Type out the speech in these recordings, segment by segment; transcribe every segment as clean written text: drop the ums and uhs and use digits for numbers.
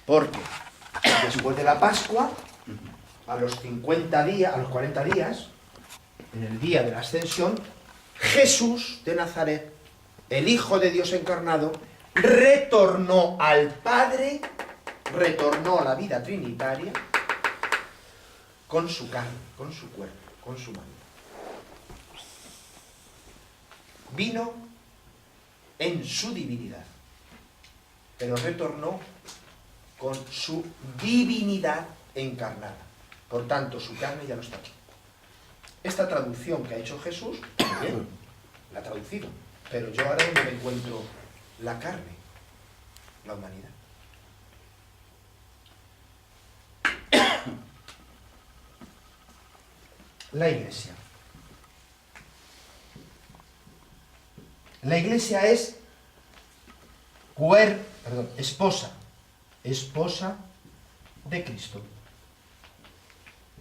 Porque después de la Pascua, a los 50 días, a los 40 días, en el día de la Ascensión, Jesús de Nazaret, el Hijo de Dios encarnado, retornó al Padre, retornó a la vida trinitaria con su carne, con su cuerpo, con su humanidad. Vino en su divinidad, pero retornó con su divinidad encarnada. Por tanto, su carne ya no está aquí. Esta traducción que ha hecho Jesús, bien, la ha traducido, pero yo ahora donde me encuentro la carne, la humanidad. La Iglesia. La Iglesia es esposa de Cristo.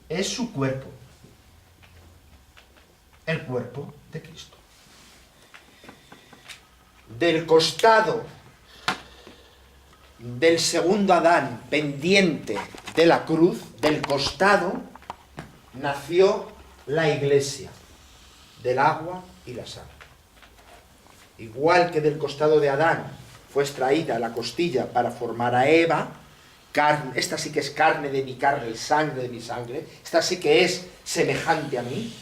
Es su cuerpo, el cuerpo de Cristo. Del costado del segundo Adán pendiente de la cruz, del costado, nació la Iglesia, del agua y la sangre. Igual que del costado de Adán fue extraída la costilla para formar a Eva, carne, esta sí que es carne de mi carne y sangre de mi sangre, esta sí que es semejante a mí.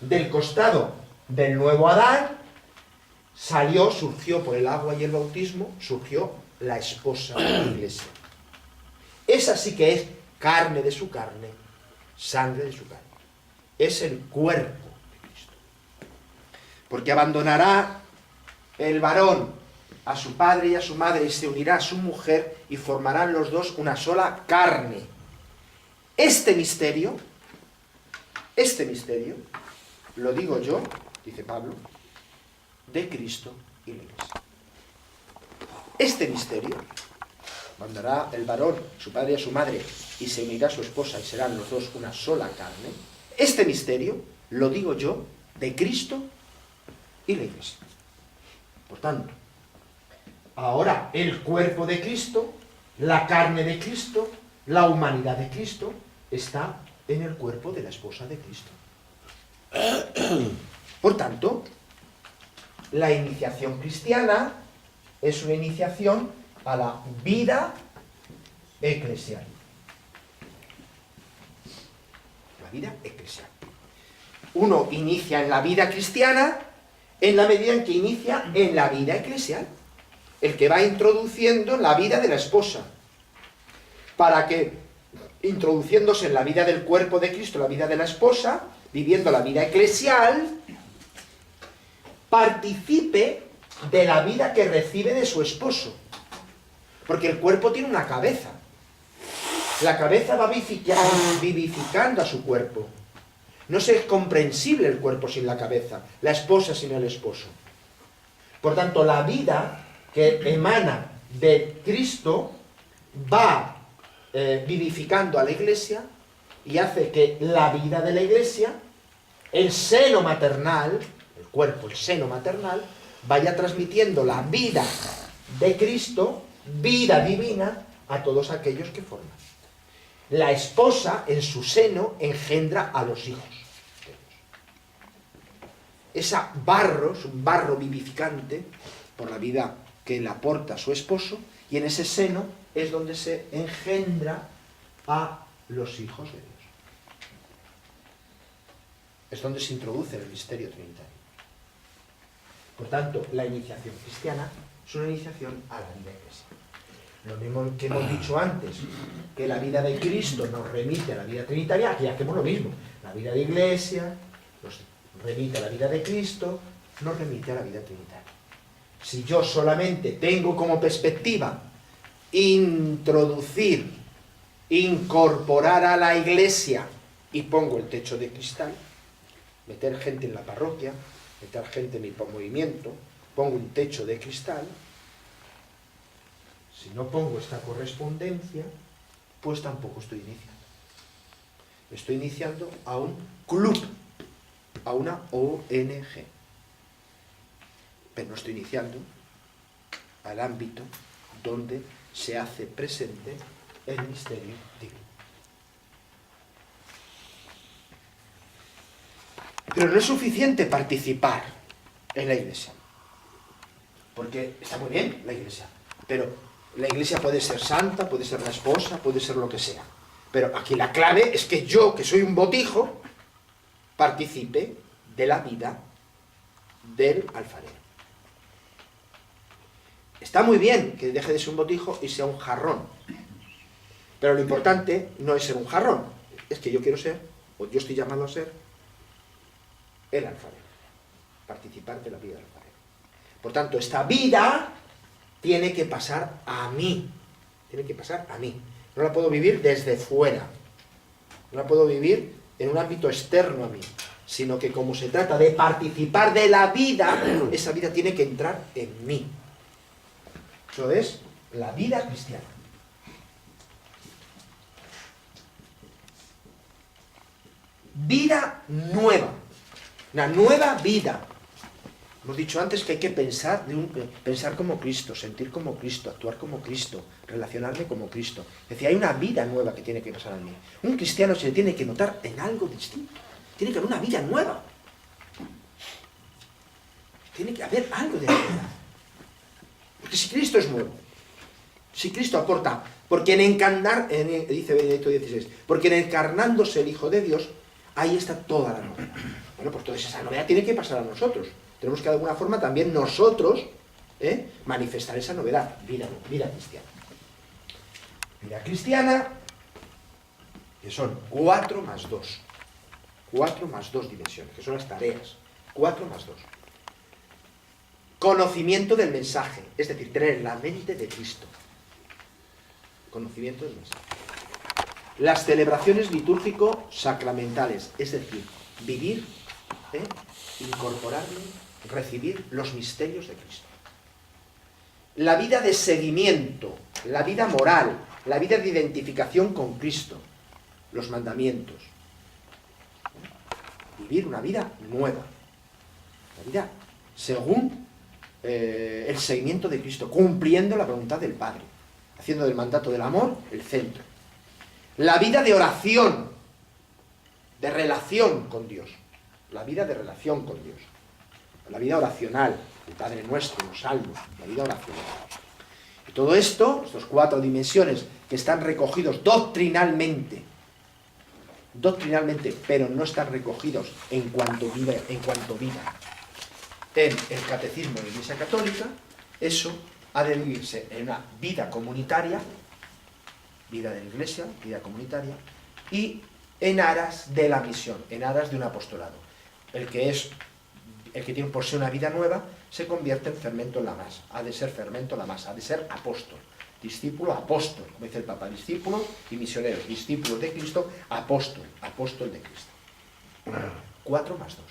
Del costado del nuevo Adán surgió por el agua y el bautismo, surgió la esposa de la Iglesia. Esa sí que es carne de su carne, sangre de su carne. Es el cuerpo de Cristo. Porque abandonará el varón a su padre y a su madre y se unirá a su mujer y formarán los dos una sola carne. Este misterio, lo digo yo, dice Pablo, de Cristo y la Iglesia. Este misterio, mandará el varón, su padre y a su madre, y se unirá a su esposa y serán los dos una sola carne. Este misterio, lo digo yo, de Cristo y la Iglesia. Por tanto, ahora el cuerpo de Cristo, la carne de Cristo, la humanidad de Cristo, está en el cuerpo de la esposa de Cristo. Por tanto, la iniciación cristiana es una iniciación a la vida eclesial. La vida eclesial. Uno inicia en la vida cristiana en la medida en que inicia en la vida eclesial. El que va introduciendo la vida de la esposa. Para que, introduciéndose en la vida del cuerpo de Cristo, la vida de la esposa, viviendo la vida eclesial, participe de la vida que recibe de su esposo. Porque el cuerpo tiene una cabeza. La cabeza va vivificando a su cuerpo. No es comprensible el cuerpo sin la cabeza, la esposa sin el esposo. Por tanto, la vida que emana de Cristo va vivificando a la Iglesia y hace que la vida de la Iglesia, el seno maternal, el cuerpo, el seno maternal, vaya transmitiendo la vida de Cristo, vida divina, a todos aquellos que forman. La esposa, en su seno, engendra a los hijos. Esa barro, es un barro vivificante por la vida que le aporta su esposo, y en ese seno es donde se engendra a los hijos de Dios. Es donde se introduce el misterio trinitario. Por tanto, la iniciación cristiana es una iniciación a la vida eclesial. Lo mismo que hemos dicho antes, que la vida de Cristo nos remite a la vida trinitaria, aquí hacemos lo mismo. La vida de Iglesia nos remite a la vida de Cristo, nos remite a la vida trinitaria. Si yo solamente tengo como perspectiva introducir, incorporar a la Iglesia y pongo el techo de cristal, meter gente en la parroquia, meter gente en mi movimiento, pongo un techo de cristal, si no pongo esta correspondencia, pues tampoco estoy iniciando. Estoy iniciando a un club, a una ONG. Pero no estoy iniciando al ámbito donde se hace presente el misterio divino. Pero no es suficiente participar en la Iglesia, porque está muy bien la Iglesia, pero la Iglesia puede ser santa, puede ser una esposa, puede ser lo que sea. Pero aquí la clave es que yo, que soy un botijo, participe de la vida del alfarero. Está muy bien que deje de ser un botijo y sea un jarrón, pero lo importante no es ser un jarrón, es que yo quiero ser, o yo estoy llamado a ser, el alfarero, participar de la vida del alfarero. Por tanto, esta vida tiene que pasar a mí, tiene que pasar a mí. No la puedo vivir desde fuera, no la puedo vivir en un ámbito externo a mí, sino que como se trata de participar de la vida, esa vida tiene que entrar en mí. Eso es la vida cristiana. Vida nueva, una nueva vida. Hemos dicho antes que hay que pensar como Cristo, sentir como Cristo, actuar como Cristo, relacionarme como Cristo. Es decir, hay una vida nueva que tiene que pasar en mí. Un cristiano se le tiene que notar en algo distinto. Tiene que haber una vida nueva. Tiene que haber algo de novedad. Porque si Cristo es nuevo, si Cristo aporta, porque dice Benedicto XVI, porque en encarnándose el Hijo de Dios, ahí está toda la novedad. Bueno, pues toda esa novedad tiene que pasar a nosotros. Tenemos que de alguna forma también nosotros manifestar esa novedad, vida cristiana. Vida cristiana, que son 4 más 2. 4 más 2 dimensiones, que son las tareas. 4 más 2. Conocimiento del mensaje, es decir, tener la mente de Cristo. Conocimiento del mensaje. Las celebraciones litúrgico-sacramentales, es decir, vivir, incorporarme, recibir los misterios de Cristo. La vida de seguimiento, la vida moral, la vida de identificación con Cristo, los mandamientos. Vivir una vida nueva, la vida según el seguimiento de Cristo, cumpliendo la voluntad del Padre, haciendo del mandato del amor el centro. La vida de oración, de relación con Dios, la vida de relación con Dios, la vida oracional, el Padre Nuestro, los salmos, la vida oracional. Y todo esto, estas 4 dimensiones que están recogidos doctrinalmente, pero no están recogidos en cuanto vida en el catecismo de la Iglesia Católica, eso ha de vivirse en una vida comunitaria, vida de la Iglesia, vida comunitaria, y en aras de la misión, en aras de un apostolado. El que tiene por sí una vida nueva se convierte en fermento en la masa, ha de ser fermento en la masa, ha de ser apóstol, discípulo, apóstol, como dice el Papa, discípulo y misioneros, discípulos de Cristo, apóstol de Cristo. 4 más 2.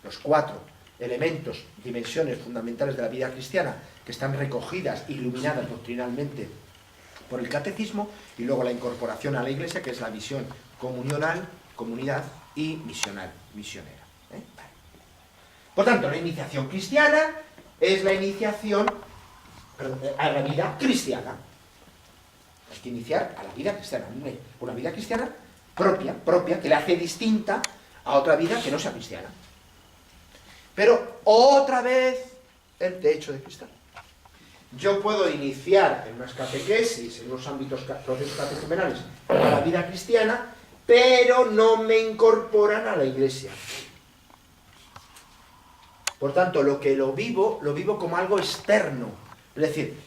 Los 4 elementos, dimensiones fundamentales de la vida cristiana que están recogidas, iluminadas doctrinalmente por el catecismo, y luego la incorporación a la Iglesia, que es la visión comunional, comunidad y misionera. Vale. Por tanto, la iniciación cristiana es la iniciación a la vida cristiana. Hay que iniciar a la vida cristiana, una vida cristiana propia, que la hace distinta a otra vida que no sea cristiana. Pero otra vez el techo de cristal. Yo puedo iniciar en unas catequesis, en unos ámbitos procesos catecumenales a la vida cristiana, pero no me incorporan a la Iglesia. Por tanto, lo vivo como algo externo. Es decir,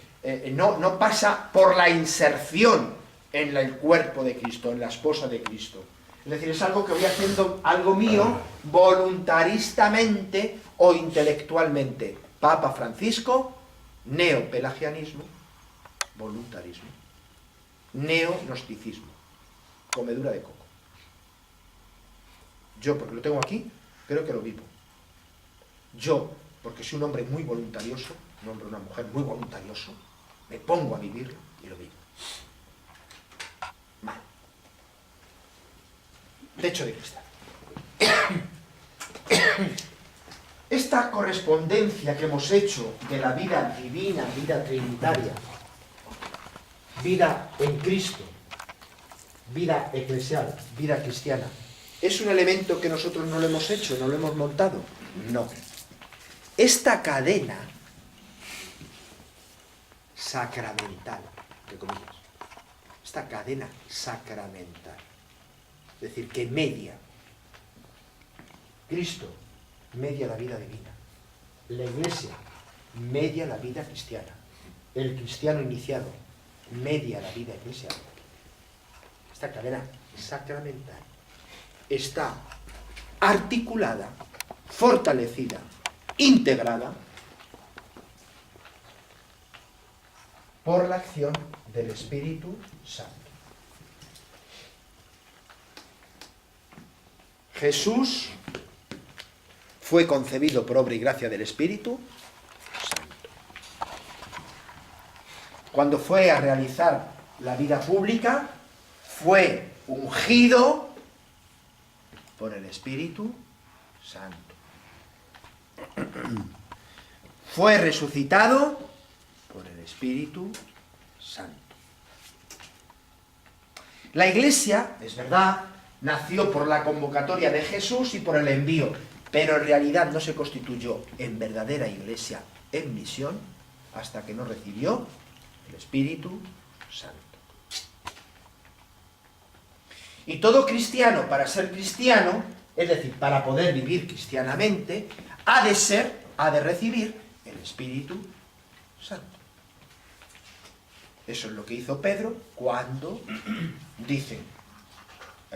no pasa por la inserción en el cuerpo de Cristo, en la esposa de Cristo. Es decir, es algo que voy haciendo, algo mío, voluntaristamente o intelectualmente. Papa Francisco, neopelagianismo, voluntarismo. Neognosticismo, comedura de coco. Yo, porque lo tengo aquí, creo que lo vivo. Yo, porque soy un hombre muy voluntarioso, un hombre o una mujer muy voluntarioso, me pongo a vivirlo y lo vivo. Mal. Techo de cristal. Esta correspondencia que hemos hecho de la vida divina, vida trinitaria, vida en Cristo, vida eclesial, vida cristiana, ¿es un elemento que nosotros no lo hemos hecho, no lo hemos montado? No. Esta cadena sacramental, entre comillas, esta cadena sacramental, es decir, que media Cristo, media la vida divina, la Iglesia media la vida cristiana, el cristiano iniciado media la vida eclesial. Esta cadena sacramental está articulada, fortalecida, integrada por la acción del Espíritu Santo. Jesús fue concebido por obra y gracia del Espíritu Santo. Cuando fue a realizar la vida pública, fue ungido por el Espíritu Santo. Fue resucitado por el Espíritu Santo. La Iglesia, es verdad, nació por la convocatoria de Jesús y por el envío, pero en realidad no se constituyó en verdadera Iglesia en misión hasta que no recibió el Espíritu Santo. Y todo cristiano, para ser cristiano, es decir, para poder vivir cristianamente, ha de recibir el Espíritu Santo. Eso es lo que hizo Pedro cuando dice,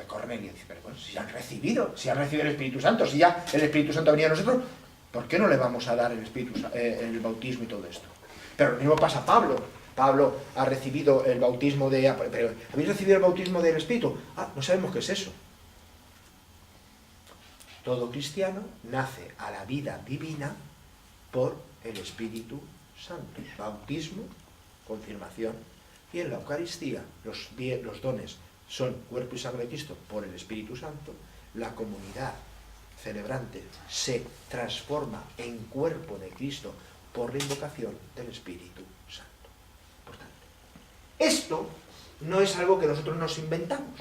Cornelio dice, pero bueno, si han recibido el Espíritu Santo, si ya el Espíritu Santo ha venido a nosotros, ¿por qué no le vamos a dar el bautismo y todo esto? Pero lo mismo pasa a Pablo. Pablo ha recibido el bautismo de... Pero, ¿habéis recibido el bautismo del Espíritu? Ah, no sabemos qué es eso. Todo cristiano nace a la vida divina por el Espíritu Santo. Bautismo, confirmación, y en la Eucaristía los dones son cuerpo y sangre de Cristo por el Espíritu Santo. La comunidad celebrante se transforma en cuerpo de Cristo por la invocación del Espíritu Santo. Por tanto, esto no es algo que nosotros nos inventamos.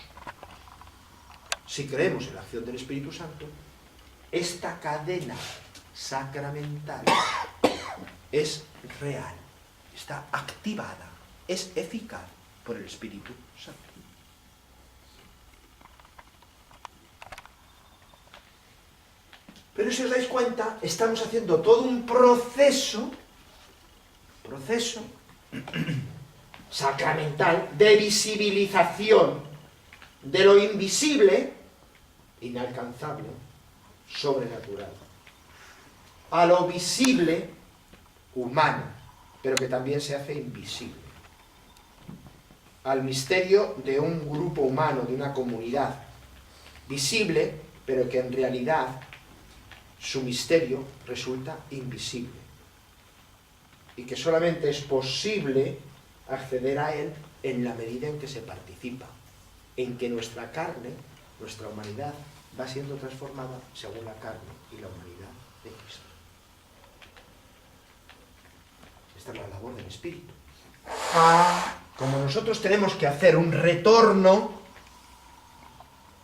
Si creemos en la acción del Espíritu Santo, esta cadena sacramental es real, está activada, es eficaz por el Espíritu Santo. Pero si os dais cuenta, estamos haciendo todo un proceso sacramental de visibilización de lo invisible, inalcanzable, sobrenatural, a lo visible, humano, pero que también se hace invisible, al misterio de un grupo humano, de una comunidad, visible, pero que en realidad su misterio resulta invisible, y que solamente es posible acceder a él en la medida en que se participa, en que nuestra carne, nuestra humanidad, va siendo transformada según la carne y la humanidad de Cristo. Esta es la labor del Espíritu. Como nosotros tenemos que hacer un retorno,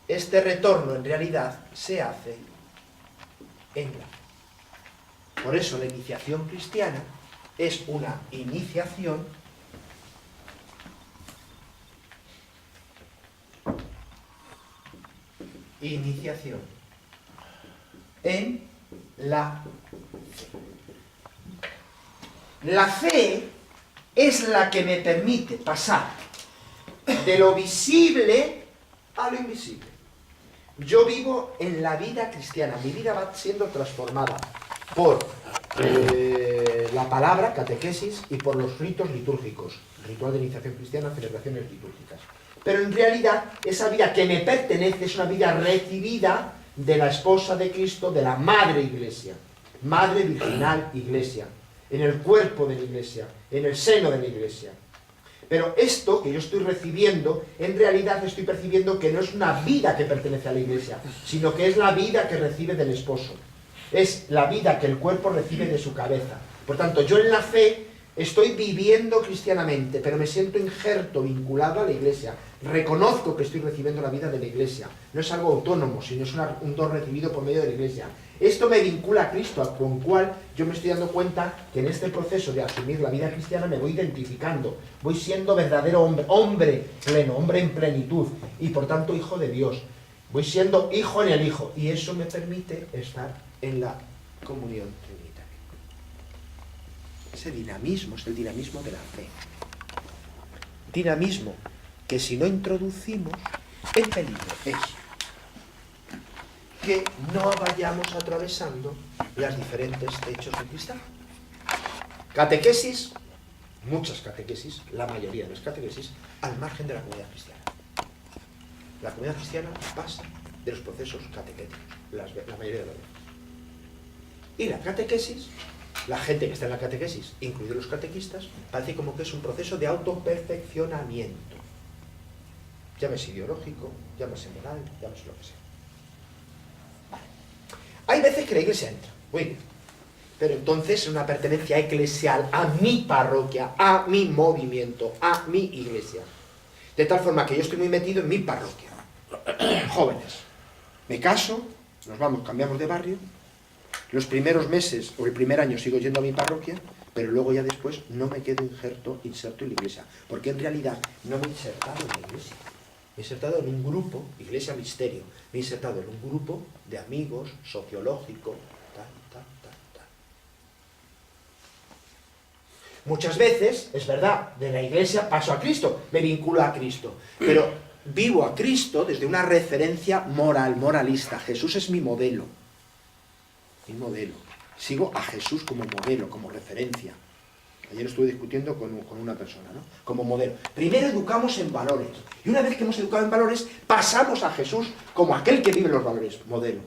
este retorno en realidad se hace en la fe. Por eso la iniciación cristiana es una iniciación en la fe. La fe es la que me permite pasar de lo visible a lo invisible. Yo vivo en la vida cristiana, mi vida va siendo transformada por la palabra, catequesis, y por los ritos litúrgicos, ritual de iniciación cristiana, celebraciones litúrgicas. Pero en realidad, esa vida que me pertenece es una vida recibida de la esposa de Cristo, de la Madre Iglesia, Madre Virginal Iglesia, en el cuerpo de la Iglesia, en el seno de la Iglesia. Pero esto que yo estoy recibiendo, en realidad estoy percibiendo que no es una vida que pertenece a la Iglesia, sino que es la vida que recibe del esposo. Es la vida que el cuerpo recibe de su cabeza. Por tanto, yo en la fe Estoy viviendo cristianamente, pero me siento injerto, vinculado a la iglesia. Reconozco que estoy recibiendo la vida de la iglesia. No es algo autónomo, sino es un don recibido por medio de la iglesia. Esto me vincula a Cristo, con cual yo me estoy dando cuenta que en este proceso de asumir la vida cristiana me voy identificando. Voy siendo verdadero hombre, hombre pleno, hombre en plenitud, y por tanto hijo de Dios. Voy siendo hijo en el Hijo, y eso me permite estar en la comunión trinitaria. Ese dinamismo es el dinamismo de la fe. Dinamismo que si no introducimos, el peligro es que no vayamos atravesando las diferentes techos de cristal. Catequesis, muchas catequesis, la mayoría de las catequesis, al margen de la comunidad cristiana. La comunidad cristiana pasa de los procesos catequéticos, la mayoría de las veces. Y la catequesis, la gente que está en la catequesis, incluidos los catequistas, parece como que es un proceso de autoperfeccionamiento. Llámese ideológico, llámese moral, llámese lo que sea. Vale. Hay veces que la iglesia entra, muy bien, pero entonces es una pertenencia eclesial a mi parroquia, a mi movimiento, a mi iglesia. De tal forma que yo estoy muy metido en mi parroquia. Jóvenes, me caso, nos vamos, cambiamos de barrio. Los primeros meses o el primer año sigo yendo a mi parroquia, pero luego ya después no me quedo inserto en la iglesia, porque en realidad no me he insertado en la iglesia. Me he insertado en un grupo, iglesia misterio, me he insertado en un grupo de amigos, sociológico, tal. Muchas veces, es verdad, de la iglesia paso a Cristo, me vinculo a Cristo, pero vivo a Cristo desde una referencia moral, moralista. Jesús es mi modelo. Mi modelo. Sigo a Jesús como modelo, como referencia. Ayer estuve discutiendo con una persona, ¿no? Como modelo. Primero educamos en valores. Y una vez que hemos educado en valores, pasamos a Jesús como aquel que vive los valores. Modelo.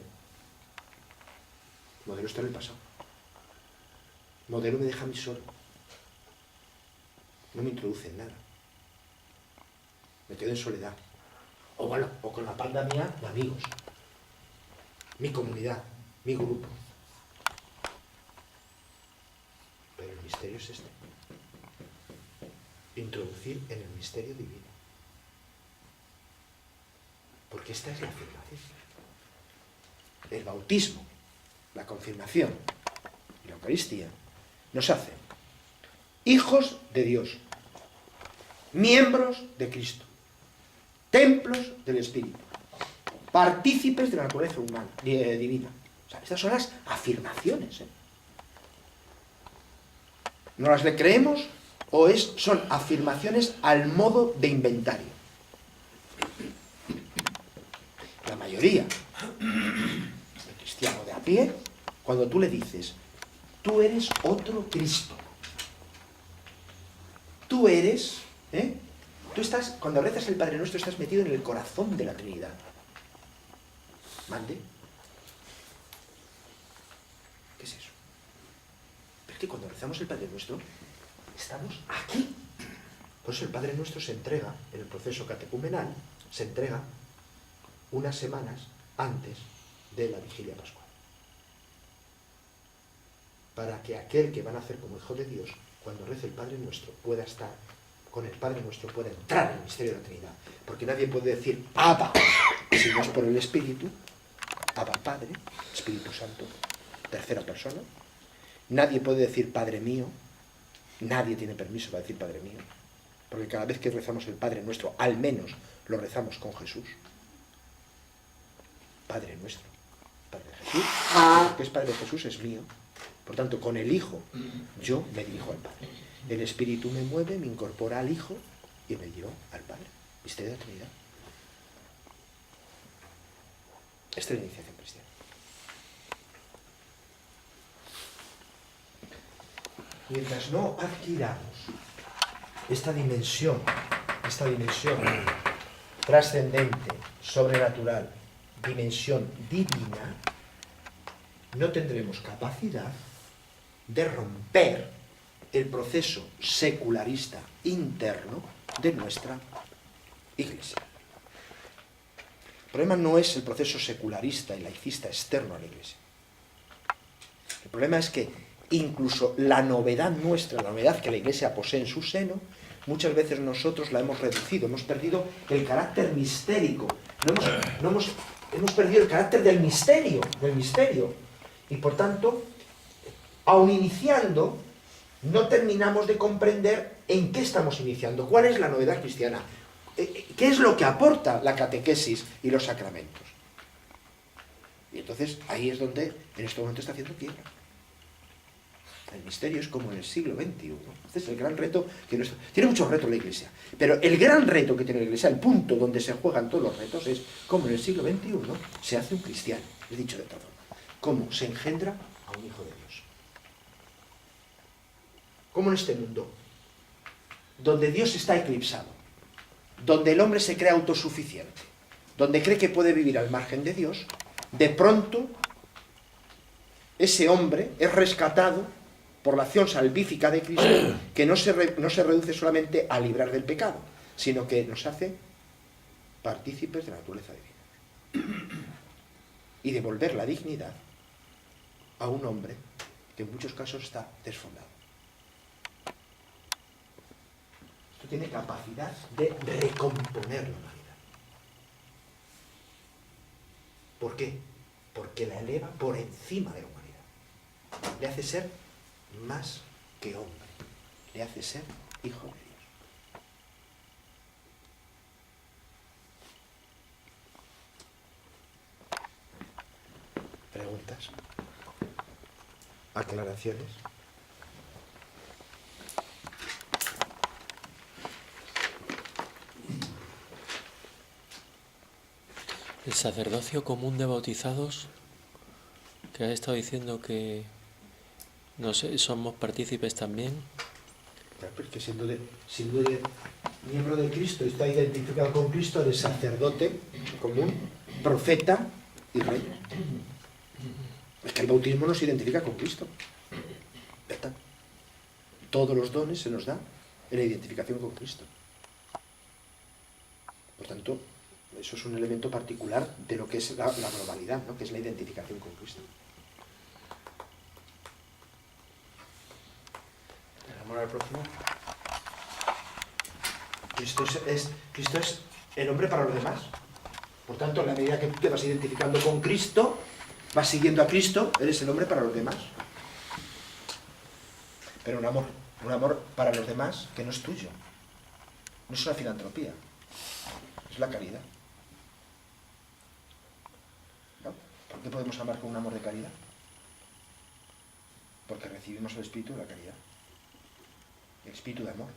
Modelo está en el pasado. Modelo me deja a mí solo. No me introduce en nada. Me quedo en soledad. O bueno, o con la panda mía de amigos. Mi comunidad, mi grupo. Pero el misterio es este. Introducir en el misterio divino. Porque esta es la afirmación. El bautismo, la confirmación y la Eucaristía nos hacen hijos de Dios, miembros de Cristo, templos del Espíritu, partícipes de la naturaleza humana, divina. O sea, estas son las afirmaciones. ¿No las le creemos o son afirmaciones al modo de inventario? La mayoría del cristiano de a pie, cuando tú le dices, tú eres otro Cristo, tú eres, tú estás, cuando rezas el Padre Nuestro, estás metido en el corazón de la Trinidad. ¿Mande? ¿Qué es eso? Pero es que cuando rezamos el Padre Nuestro, estamos aquí. Por eso el Padre Nuestro se entrega, en el proceso catecumenal, se entrega unas semanas antes de la Vigilia Pascual. Para que aquel que va a nacer como hijo de Dios, cuando rece el Padre Nuestro, pueda estar con el Padre Nuestro, pueda entrar en el misterio de la Trinidad. Porque nadie puede decir Abba, si no es por el Espíritu. Abba Padre, Espíritu Santo, tercera persona. Nadie puede decir Padre mío. Nadie tiene permiso para decir Padre mío. Porque cada vez que rezamos el Padre Nuestro, al menos lo rezamos con Jesús. Padre Nuestro, Padre de Jesús. Porque es Padre de Jesús, es mío. Por tanto, con el Hijo, yo me dirijo al Padre. El Espíritu me mueve, me incorpora al Hijo y me lleva al Padre. Misterio de la Trinidad. Esta es la iniciación cristiana. Mientras no adquiramos esta dimensión trascendente, sobrenatural, dimensión divina, no tendremos capacidad de romper el proceso secularista interno de nuestra Iglesia. El problema no es el proceso secularista y laicista externo a la Iglesia. El problema es que incluso la novedad nuestra, la novedad que la Iglesia posee en su seno, muchas veces nosotros la hemos reducido, hemos perdido el carácter mistérico, hemos perdido el carácter del misterio, y por tanto, aun iniciando, no terminamos de comprender en qué estamos iniciando, cuál es la novedad cristiana, qué es lo que aporta la catequesis y los sacramentos. Y entonces ahí es donde en este momento está haciendo quiebra. El misterio es como en el siglo XXI. Este es el gran reto que tiene muchos retos la Iglesia, pero el gran reto que tiene la Iglesia, el punto donde se juegan todos los retos, es cómo en el siglo XXI se hace un cristiano. He dicho de otra forma, cómo se engendra a un hijo de Dios. Cómo en este mundo, donde Dios está eclipsado, donde el hombre se cree autosuficiente, donde cree que puede vivir al margen de Dios, de pronto ese hombre es rescatado por la acción salvífica de Cristo, que no se reduce solamente a librar del pecado, sino que nos hace partícipes de la naturaleza divina. Y devolver la dignidad a un hombre que en muchos casos está desfondado. Esto tiene capacidad de recomponer la humanidad. ¿Por qué? Porque la eleva por encima de la humanidad. Le hace ser más que hombre. Le hace ser hijo de Dios. ¿Preguntas? ¿Aclaraciones? El sacerdocio común de bautizados, que has estado diciendo que no sé, somos partícipes también. Claro, porque siendo miembro de Cristo, está identificado con Cristo, eres sacerdote común, profeta y rey. Es que el bautismo nos identifica con Cristo. Ya está. Todos los dones se nos da en la identificación con Cristo. Por tanto, eso es un elemento particular de lo que es la globalidad, ¿no? Que es la identificación con Cristo. ¿El amor al prójimo? Cristo es el hombre para los demás. Por tanto, en la medida que tú te vas identificando con Cristo, vas siguiendo a Cristo, eres el hombre para los demás. Pero un amor para los demás que no es tuyo. No es una filantropía, es la caridad. ¿No? ¿Por qué podemos amar con un amor de caridad? Porque recibimos el espíritu de la caridad, el espíritu de amor.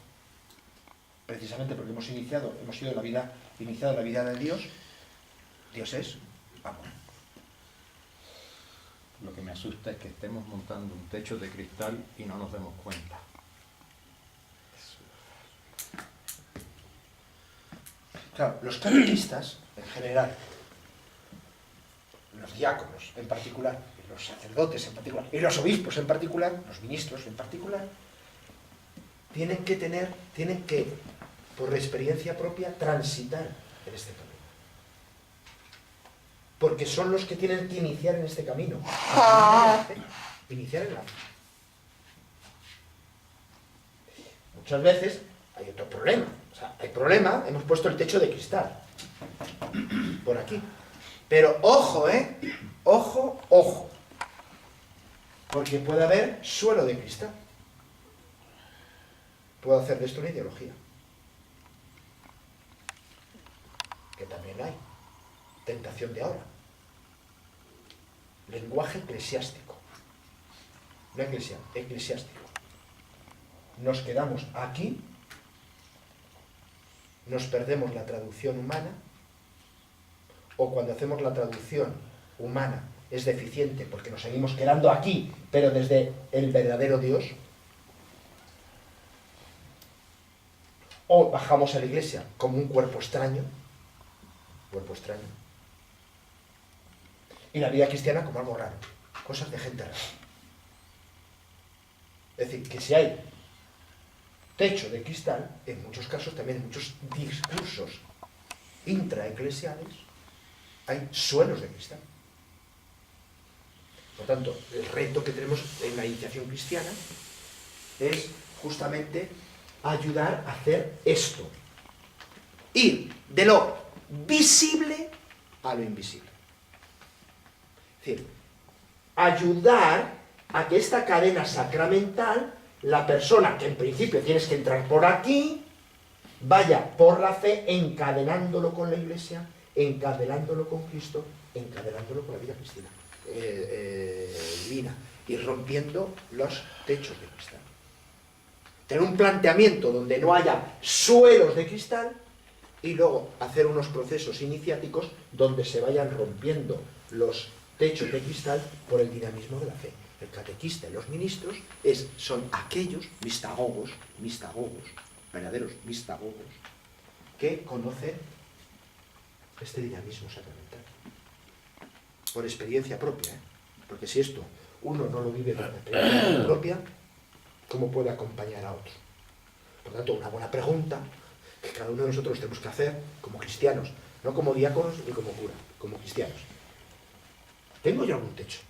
Precisamente porque hemos iniciado la vida de Dios. Dios es amor. Lo que me asusta es que estemos montando un techo de cristal y no nos demos cuenta. Claro, los catequistas, en general, los diáconos en particular, los sacerdotes en particular, y los obispos en particular, los ministros en particular, tienen que, por experiencia propia, transitar en este camino. Porque son los que tienen que iniciar en este camino. Iniciar en la fe. Muchas veces hay otro problema. O sea, hay problema, hemos puesto el techo de cristal. Por aquí. Pero ojo, Ojo, ojo. Porque puede haber suelo de cristal. Puedo hacer de esto una ideología. Que también hay. Tentación de ahora. Lenguaje eclesiástico. No eclesiástico. Nos quedamos aquí, nos perdemos la traducción humana, o cuando hacemos la traducción humana es deficiente porque nos seguimos quedando aquí, pero desde el verdadero Dios, o bajamos a la iglesia como un cuerpo extraño, y la vida cristiana como algo raro, cosas de gente rara. Es decir, que si hay techo de cristal, en muchos casos también en muchos discursos intraeclesiales hay suelos de cristal. Por tanto, el reto que tenemos en la iniciación cristiana es justamente ayudar a hacer esto. Ir de lo visible a lo invisible. Es decir, ayudar a que esta cadena sacramental, la persona que en principio tienes que entrar por aquí, vaya por la fe encadenándolo con la Iglesia, encadenándolo con Cristo, encadenándolo con la vida cristiana, divina, y rompiendo los techos de cristal. Tener un planteamiento donde no haya suelos de cristal y luego hacer unos procesos iniciáticos donde se vayan rompiendo los techos de cristal por el dinamismo de la fe. El catequista y los ministros son aquellos mistagogos, verdaderos mistagogos, que conocen este dinamismo sacramental. Por experiencia propia, ¿eh? Porque si esto uno no lo vive por experiencia propia, ¿cómo puede acompañar a otro? Por tanto, una buena pregunta que cada uno de nosotros tenemos que hacer como cristianos, no como diáconos ni como cura, como cristianos. ¿Tengo yo algún techo?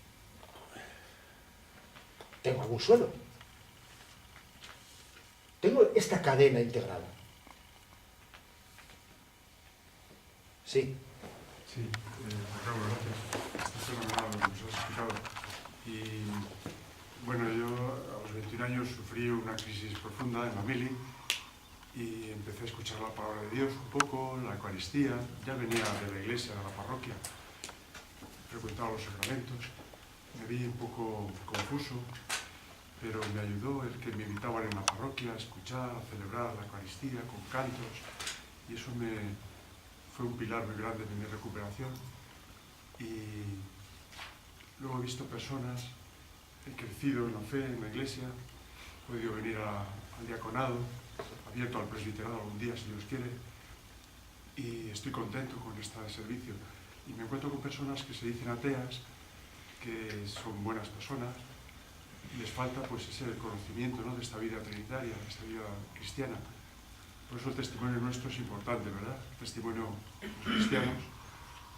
¿Tengo algún suelo? ¿Tengo esta cadena integrada? Sí. Sí, Juan Carlos, gracias. Está fenomenal lo que nos has explicado. Y bueno, yo a los 21 años sufrí una crisis profunda en la mili y empecé a escuchar la palabra de Dios un poco, la Eucaristía. Ya venía de la iglesia, de la parroquia, frecuentaba los sacramentos. Me vi un poco confuso, pero me ayudó el que me invitaban en la parroquia a escuchar, a celebrar la Eucaristía con cantos, y eso fue un pilar muy grande de mi recuperación. Y luego he visto personas, he crecido en la fe, en la iglesia, he podido venir al diaconado, abierto al presbiterado algún día, si Dios quiere, y estoy contento con este servicio. Y me encuentro con personas que se dicen ateas, que son buenas personas, y les falta pues ese conocimiento, ¿no?, de esta vida trinitaria, de esta vida cristiana. Por eso el testimonio nuestro es importante, ¿verdad? El testimonio de los cristianos,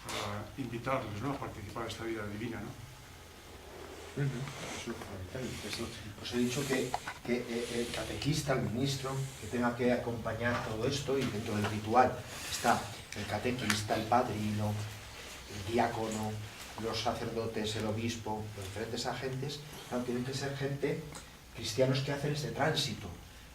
para invitarles, ¿no?, a participar de esta vida divina, ¿no? Eso es fundamental. Sí. Os he dicho que el catequista, el ministro, que tenga que acompañar todo esto, y dentro del ritual está el catequista, el padrino, el diácono, los sacerdotes, el obispo, los diferentes agentes, claro, tienen que ser gente, cristianos que hacen este tránsito.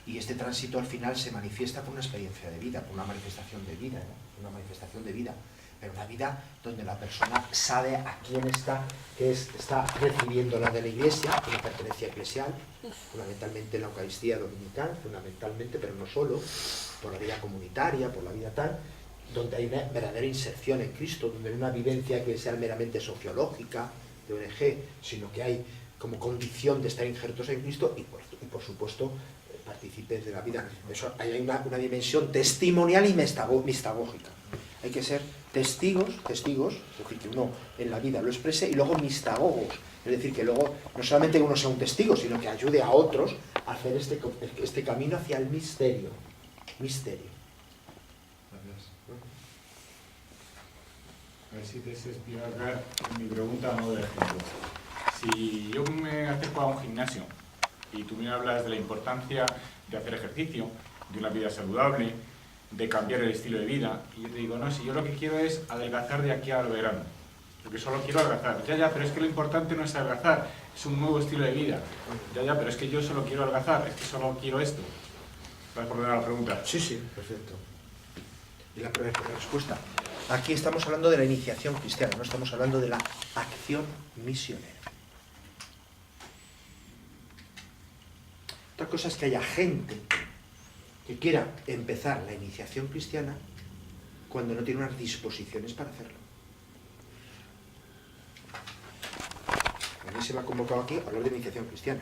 Y este tránsito al final se manifiesta por una experiencia de vida, por una manifestación de vida, ¿no? Una manifestación de vida, pero una vida donde la persona sabe a quién está, está recibiendo la de la iglesia, una pertenencia eclesial, fundamentalmente la Eucaristía dominical, fundamentalmente, pero no solo, por la vida comunitaria, por la vida tal, donde hay una verdadera inserción en Cristo, donde hay una vivencia que sea meramente sociológica, de ONG, sino que hay como condición de estar injertos en Cristo y por supuesto, partícipes de la vida. Eso, hay una dimensión testimonial y mistagógica. Hay que ser testigos, es decir, que uno en la vida lo exprese, y luego mistagogos, es decir, que luego no solamente uno sea un testigo, sino que ayude a otros a hacer este camino hacia el misterio. Misterio. Gracias. A ver si te sé explicar mi pregunta a modo de ejemplo. Si yo me acerco a un gimnasio y tú me hablas de la importancia de hacer ejercicio, de una vida saludable, de cambiar el estilo de vida, y yo te digo, no, si yo lo que quiero es adelgazar de aquí al verano, porque solo quiero adelgazar. Ya, pero es que lo importante no es adelgazar, es un nuevo estilo de vida. Ya, pero es que yo solo quiero adelgazar, es que solo quiero esto. ¿Vas por la pregunta? Sí, perfecto. Y la respuesta. Aquí estamos hablando de la iniciación cristiana, no estamos hablando de la acción misionera. Otra cosa es que haya gente que quiera empezar la iniciación cristiana cuando no tiene unas disposiciones para hacerlo. A mí se me ha convocado aquí a hablar de iniciación cristiana.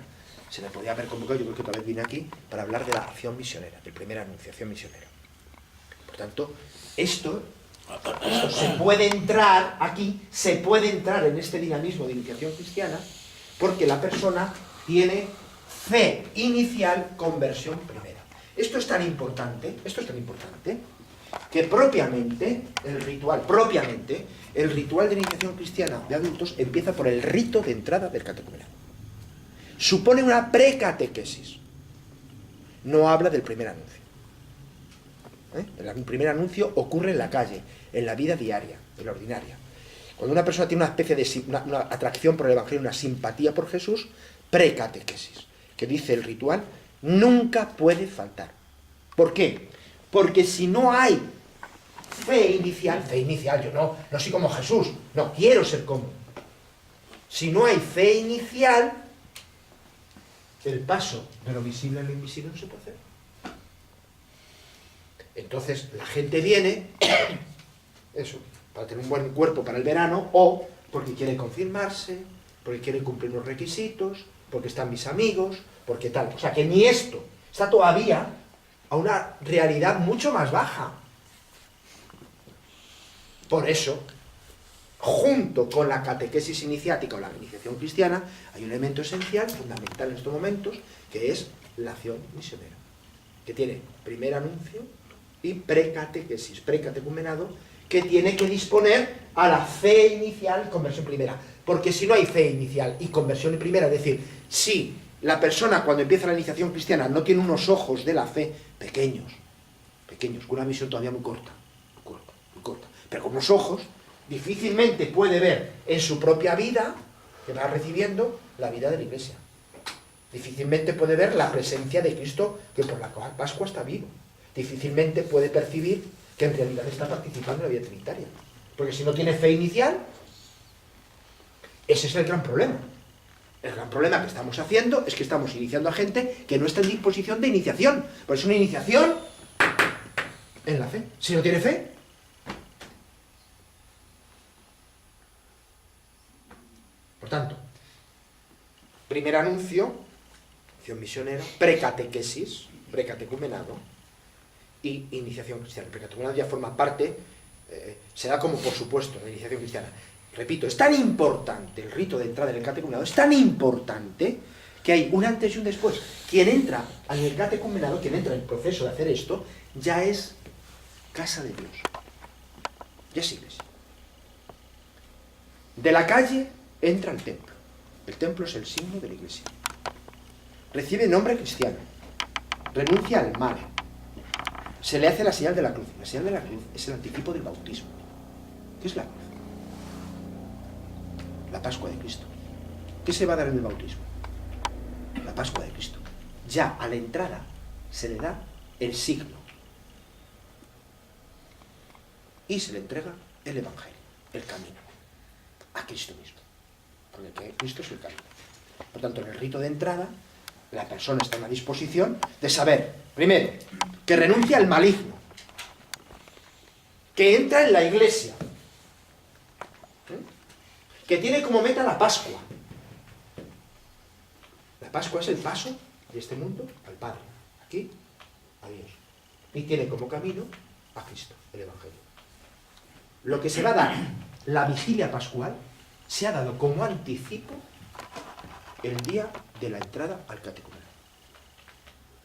Se me podía haber convocado, yo creo que otra vez vine aquí para hablar de la acción misionera, de primera anunciación misionera. Por tanto, esto se puede entrar aquí, se puede entrar en este dinamismo de iniciación cristiana, porque la persona tiene fe inicial, conversión primera. Esto es tan importante, que propiamente el ritual de iniciación cristiana de adultos empieza por el rito de entrada del catecumenado. Supone una precatequesis. No habla del primer anuncio. El primer anuncio ocurre en la calle, en la vida diaria, en la ordinaria. Cuando una persona tiene una especie de una atracción por el Evangelio, una simpatía por Jesús, precatequesis, que dice el ritual, nunca puede faltar. ¿Por qué? Porque si no hay fe inicial, yo no soy como Jesús, no quiero ser como. Si no hay fe inicial, el paso de lo visible a lo invisible no se puede hacer. Entonces la gente viene, eso, para tener un buen cuerpo para el verano, o porque quiere confirmarse, porque quiere cumplir los requisitos, porque están mis amigos, porque tal. O sea que ni esto está todavía a una realidad mucho más baja. Por eso, junto con la catequesis iniciática o la iniciación cristiana, hay un elemento esencial, fundamental en estos momentos, que es la acción misionera, que tiene primer anuncio y precatequesis, precatecumenado, que tiene que disponer a la fe inicial y conversión primera. Porque si no hay fe inicial y conversión primera, es decir, si la persona cuando empieza la iniciación cristiana no tiene unos ojos de la fe pequeños, con una visión todavía muy corta, pero con unos ojos, difícilmente puede ver en su propia vida, que va recibiendo, la vida de la Iglesia. Difícilmente puede ver la presencia de Cristo, que por la Pascua está vivo. Difícilmente puede percibir que en realidad está participando en la vida trinitaria. Porque si no tiene fe inicial, ese es el gran problema. El gran problema que estamos haciendo es que estamos iniciando a gente que no está en disposición de iniciación. Pues es una iniciación en la fe. Si no tiene fe, por tanto, primer anuncio, acción misionera, precatequesis, precatecumenado y iniciación cristiana. El precatecumenado ya forma parte, se da como por supuesto la iniciación cristiana. Repito, es tan importante el rito de entrada en el catecumenado, es tan importante que hay un antes y un después. Quien entra en el catecumenado, quien entra en el proceso de hacer esto, ya es casa de Dios, ya es iglesia. De la calle entra al templo. El templo es el signo de la iglesia. Recibe nombre cristiano. Renuncia al mal. Se le hace la señal de la cruz. La señal de la cruz es el anticipo del bautismo. ¿Qué es la cruz? La Pascua de Cristo. ¿Qué se va a dar en el bautismo? La Pascua de Cristo. Ya a la entrada se le da el signo. Y se le entrega el Evangelio, el camino, a Cristo mismo. Porque Cristo es el camino. Por tanto, en el rito de entrada, la persona está en la disposición de saber, primero, que renuncia al maligno, que entra en la iglesia, que tiene como meta la Pascua. La Pascua es el paso de este mundo al Padre, aquí a Dios. Y tiene como camino a Cristo, el Evangelio. Lo que se va a dar, la vigilia pascual, se ha dado como anticipo el día de la entrada al catecumenado.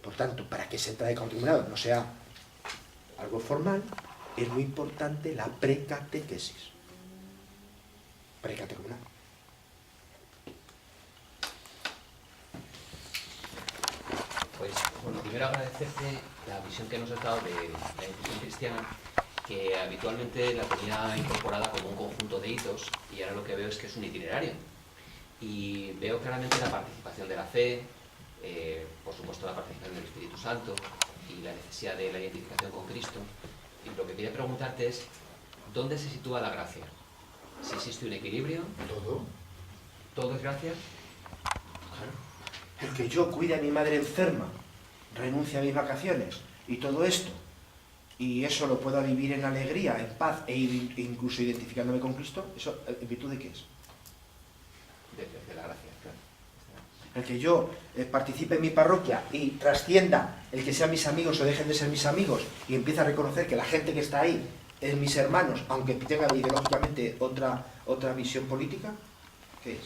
Por tanto, para que esa entrada al catecumenado no sea algo formal, es muy importante la precatequesis. Precatecumenado. Pues, bueno, primero agradecerte la visión que nos has dado de la iniciación cristiana, que habitualmente la tenía incorporada como un conjunto de hitos, y ahora lo que veo es que es un itinerario. Y veo claramente la participación de la fe, por supuesto la participación del Espíritu Santo y la necesidad de la identificación con Cristo. Y lo que quería preguntarte es, ¿dónde se sitúa la gracia? Si existe un equilibrio. ¿Todo es gracia? Claro. El que yo cuide a mi madre enferma, renuncie a mis vacaciones y todo esto, y eso lo pueda vivir en alegría, en paz, e incluso identificándome con Cristo, ¿eso en virtud de qué es? De la gracia, claro. El que yo participe en mi parroquia y trascienda el que sean mis amigos o dejen de ser mis amigos y empiece a reconocer que la gente que está ahí es mis hermanos, aunque tenga ideológicamente otra visión política, ¿qué es?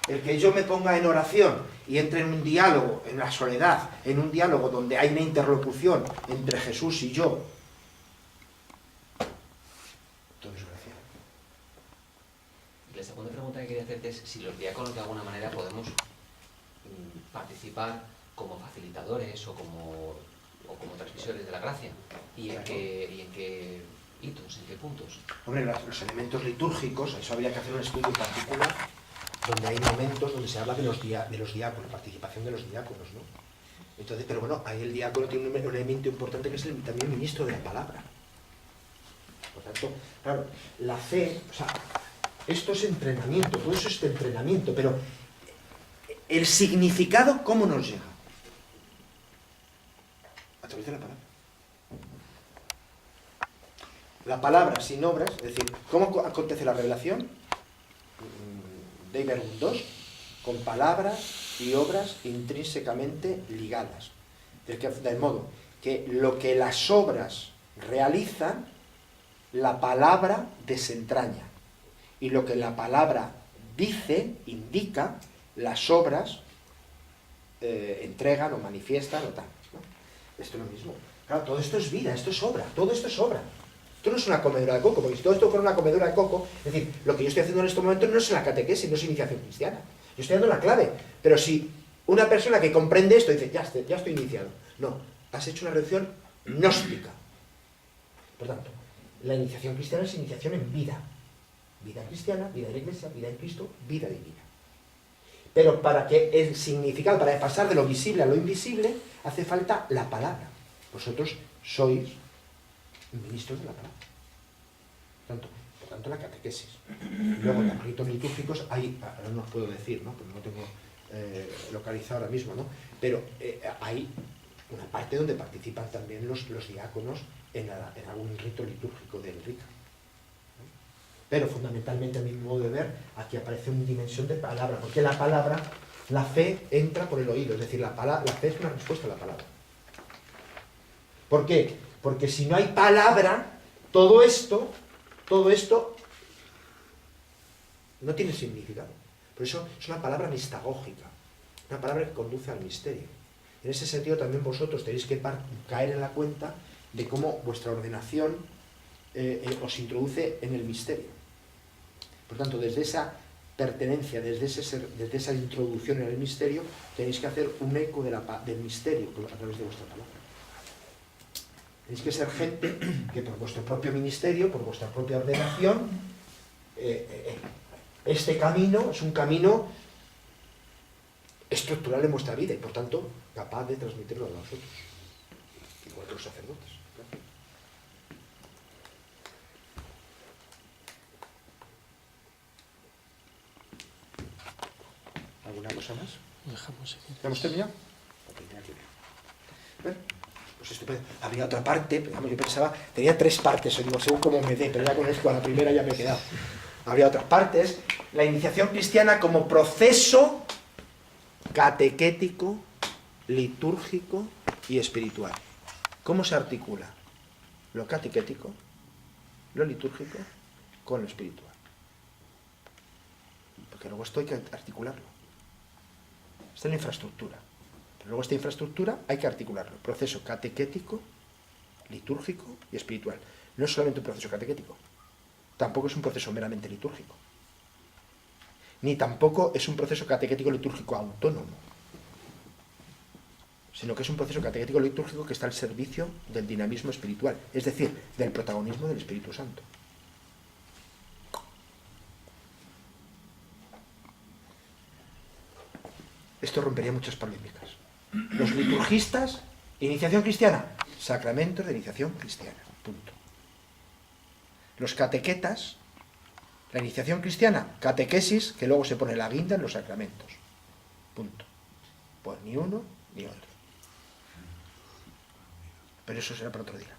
el que yo me ponga en oración y entre en un diálogo, en la soledad, en un diálogo donde hay una interlocución entre Jesús y yo, todo es gracia. Y la segunda pregunta que quería hacerte es si los diáconos de alguna manera podemos participar como facilitadores o como transmisores de la gracia, y en qué hitos, en qué puntos. Hombre, los elementos litúrgicos, eso habría que hacer un estudio particular, donde hay momentos donde se habla de los diáconos, la participación de los diáconos, ¿no? Entonces, pero bueno, ahí el diácono tiene un elemento importante que es también el ministro de la palabra. Por tanto, claro, la fe, o sea, esto es entrenamiento, todo eso es entrenamiento, pero el significado, ¿cómo nos llega? A través de la palabra. La palabra sin obras, es decir, ¿cómo acontece la revelación? Dei verbum 2, con palabras y obras intrínsecamente ligadas. De modo que lo que las obras realizan, la palabra desentraña. Y lo que la palabra dice, indica, las obras entregan o manifiestan o tal, ¿no? Esto es lo mismo. Claro, todo esto es vida, esto es obra, todo esto es obra. Esto no es una comedura de coco, porque si todo esto fuera una comedura de coco, es decir, lo que yo estoy haciendo en este momento no es la catequesis, no es iniciación cristiana. Yo estoy dando la clave, pero si una persona que comprende esto dice, ya estoy iniciado. No, has hecho una reducción gnóstica. Por tanto, la iniciación cristiana es iniciación en vida. Vida cristiana, vida de la Iglesia, vida en Cristo, vida divina. Pero para que el significado, para pasar de lo visible a lo invisible, hace falta la palabra. Vosotros sois ministros de la palabra. Por tanto, la catequesis. Luego, en los ritos litúrgicos, ahora no os puedo decir, ¿no? Porque no tengo localizado ahora mismo, ¿no? Pero hay una parte donde participan también los diáconos en algún rito litúrgico del Rica. Pero fundamentalmente, a mi modo de ver, aquí aparece una dimensión de palabra, porque la palabra, la fe entra por el oído, es decir, la fe es una respuesta a la palabra. ¿Por qué? Porque si no hay palabra, todo esto no tiene significado. Por eso es una palabra mistagógica, una palabra que conduce al misterio. En ese sentido también vosotros tenéis que caer en la cuenta de cómo vuestra ordenación os introduce en el misterio. Por tanto, desde esa pertenencia, desde esa introducción en el misterio, tenéis que hacer un eco del misterio a través de vuestra palabra. Tenéis que ser gente que por vuestro propio ministerio, por vuestra propia ordenación, este camino es un camino estructural en vuestra vida y por tanto capaz de transmitirlo a vosotros, igual que los sacerdotes. Claro. ¿Alguna cosa más? Dejamos aquí. ¿Ya hemos terminado? Bueno, pues estupendo. Habría otra parte, yo pensaba, tenía 3 partes, digo, según como me dé, pero ya con la primera ya me he quedado. Habría otras partes. La iniciación cristiana como proceso catequético, litúrgico y espiritual. ¿Cómo se articula lo catequético, lo litúrgico con lo espiritual? Porque luego esto hay que articularlo. Esta es la infraestructura. Pero luego esta infraestructura hay que articularlo. Proceso catequético, litúrgico y espiritual. No es solamente un proceso catequético. Tampoco es un proceso meramente litúrgico. Ni tampoco es un proceso catequético litúrgico autónomo. Sino que es un proceso catequético litúrgico que está al servicio del dinamismo espiritual. Es decir, del protagonismo del Espíritu Santo. Esto rompería muchas polémicas. Los liturgistas, iniciación cristiana, sacramentos de iniciación cristiana, punto. Los catequetas, la iniciación cristiana, catequesis, que luego se pone la guinda en los sacramentos, punto. Pues ni uno ni otro. Pero eso será para otro día.